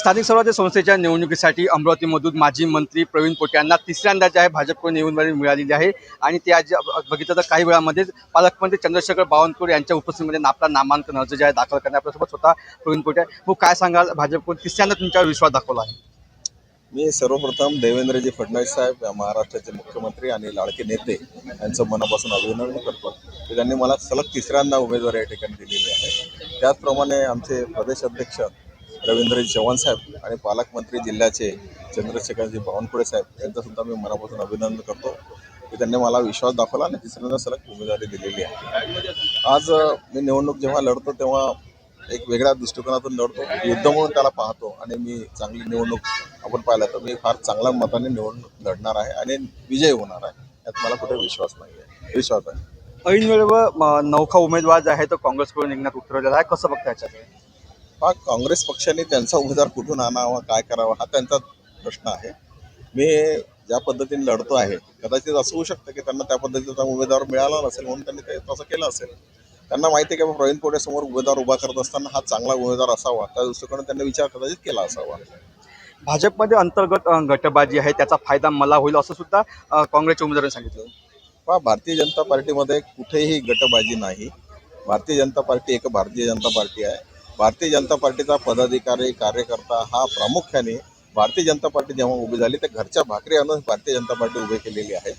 स्थानिक स्वराज्य संस्थेच्या निवडणुकीसाठी अमरावतीमधून माजी मंत्री प्रवीण पोटे यांना तिसऱ्यांदा जे आहे भाजपकडून निवडणूक मिळालेली आहे आणि ते आज बघितलं तर काही वेळामध्येच पालकमंत्री चंद्रशेखर बावनकुळे यांच्या उपस्थितीमध्ये आपला नामांकन अर्ज जे आहे दाखल करण्यात आपल्यासोबत स्वतः प्रवीण पोटे आहे. मग काय सांगाल, भाजपकडून तिसऱ्यांदा तुमच्यावर विश्वास दाखवला आहे? मी सर्वप्रथम देवेंद्रजी फडणवीस साहेब या महाराष्ट्राचे मुख्यमंत्री आणि लाडके नेते यांचं मनापासून अभिनंदन करतो की त्यांनी मला सलग तिसऱ्यांदा उमेदवारी या ठिकाणी दिलेली आहे. त्याचप्रमाणे आमचे प्रदेश अध्यक्ष रवींद्रजी चव्हाण साहेब आणि पालकमंत्री जिल्ह्याचे चंद्रशेखरजी बावनकुळे साहेब यांचंसुद्धा मी मनापासून अभिनंदन करतो की त्यांनी मला विश्वास दाखवला आणि तिसऱ्यांदा सलग उमेदवारी दिलेली आहे. आज मी निवडणूक जेव्हा लढतो तेव्हा एक वेगळ्या दृष्टिकोनातून लढतो, युद्ध म्हणून त्याला पाहतो आणि मी चांगली निवडणूक आपण पाहिलं तर मी फार चांगल्या मताने निवडणूक लढणार आहे आणि विजयी होणार आहे. यात मला कुठे विश्वास नाही आहे, विश्वास आहे. ऐन वेळेवर नौखा उमेदवार जे आहे तो काँग्रेसकडून निघण्यात उतरवलेला आहे, कसं बघता याच्याकडे? हा काँग्रेस पक्षाने त्यांचा उमेदवार कुठून आणावा, काय करावा हा त्यांचा प्रश्न आहे. मी ज्या पद्धतीने लढतो आहे कदाचित असं होऊ शकतं की त्यांना त्या पद्धतीचा उमेदवार मिळाला नसेल म्हणून त्यांनी ते तसं केलं असेल. त्यांना माहिती आहे की प्रवीण पोटे समोर उमेदवार उभा करत असताना हा चांगला उमेदवार असावा, त्या दृष्टिकोनातून त्यांनी विचार कदाचित केला असावा. भाजपमध्ये अंतर्गत गटबाजी आहे, त्याचा फायदा मला होईल असं सुद्धा काँग्रेसच्या उमेदवारांनी सांगितलं. पहा, भारतीय जनता पार्टीमध्ये कुठेही गटबाजी नाही. भारतीय जनता पार्टी एक भारतीय जनता पार्टी आहे. भारतीय जनता पार्टीचा पदाधिकारी कार्यकर्ता हा प्रामुख्याने भारतीय जनता पार्टी जेव्हा उभी झाली तर घरच्या भाकरी आणून भारतीय जनता पार्टी उभी केलेली आहे.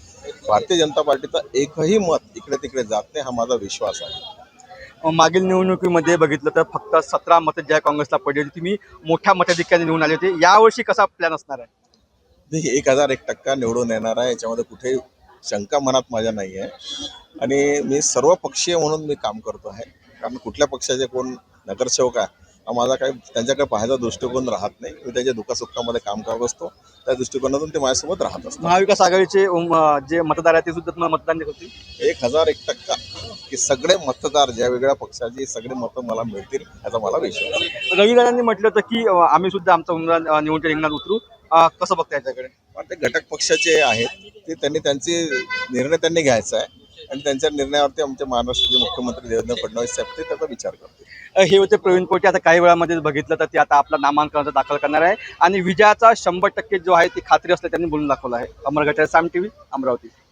भारतीय जनता पार्टीचं एकही मत इकडे तिकडे जात नाही हा माझा विश्वास आहे. मागील निवडणुकीमध्ये बघितलं तर फक्त 17 मतं ज्या काँग्रेसला पडली होती, तुम्ही मोठ्या मताधिक्याने निवडून आले होते. यावर्षी कसा प्लॅन असणार आहे? मी 1001% निवडून येणार आहे, याच्यामध्ये कुठेही शंका मनात माझ्या नाही आहे. आणि मी सर्वपक्षीय म्हणून मी काम करतो आहे, कारण कुठल्या पक्षाचे कोण नगरसेवक आहे हा माझा काही त्यांच्याकडे पाहायचा दृष्टिकोन राहत नाही. मी त्याच्या दुःखसुखामध्ये काम करत असतो, त्या दृष्टिकोनातून ते माझ्यासोबत राहत असतात. महाविकास आघाडीचे जे मतदार आहेत ते सुद्धा तुम्हाला मतदान देत होते. 1001% की सगळे मतदार ज्या वेगळ्या पक्षाची सगळे मतं मला मिळतील याचा मला विश्वास आहे. रविदादांनी म्हटलं होतं की आम्ही सुद्धा आमचा उमेदवार निवडणूक रिंगणात उतरू. कसं बघता याच्याकडे? पण ते घटक पक्षाचे आहेत, ते त्यांनी त्यांचे निर्णय त्यांनी घ्यायचा आहे आणि त्यांच्या निर्णयावरती आमचे महाराष्ट्राचे मुख्यमंत्री देवेंद्र फडणवीस साहेब ते त्याचा विचार करतील. हे होते प्रवीण पोटे. आता काही वेळामध्ये बघितलं तर ते आता आपला नामांकन दाखल करणार आहे आणि विजयाचा 100% जो आहे ती खात्री असल्याचे त्यांनी बोलून दाखवलं आहे. अमर गटारे, साम टीव्ही, अमरावती.